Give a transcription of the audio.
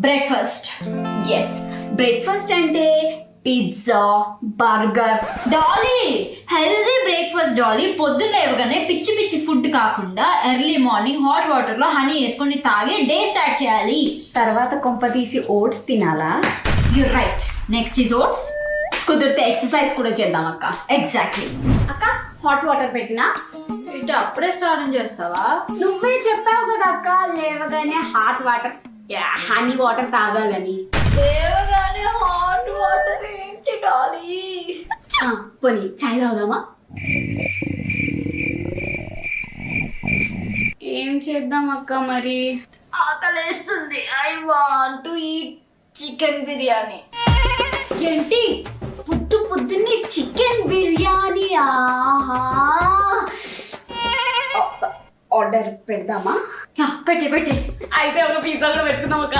Breakfast. Yes, breakfast అంటే pizza, burger. Dolly, healthy breakfast Dolly. పొద్దున్న లేవగానే పిచ్చి పిచ్చి ఫుడ్ కాకుండా ఎర్లీ మార్నింగ్ హాట్ వాటర్లో హనీ వేసుకొని తాగి డే స్టార్ట్ చేయాలి. తర్వాత కొంపతీసి ఓట్స్ తినాలా? You right. Next is oats. కుదిరితే ఎక్సర్సైజ్ కూడా చేద్దాం అక్క. ఎగ్జాక్ట్లీ. అక్క హాట్ వాటర్ పెట్టినా? ఇటు అప్పుడే స్నానం చేస్తావా? నువ్వే చెప్పావు కదా అక్క, లేవగానే హాట్ వాటర్ హనీ వాటర్ తాగాలని. లేవగానే హాట్ వాటర్ ఏంటి డాలీ? పోనీ చాయ్ తాగుదామా? ఏం చేద్దాం అక్క మరి? ఆకలేస్తుంది. I want to eat chicken biryani. ఏంటి పొద్దున్నే చికెన్ బిర్యానీ? ఆహా, ఆర్డర్ పెడదామా? పెట్టే. అయితే ఒక పిజ్జా కూడా పెట్టుకుందాం అక్క.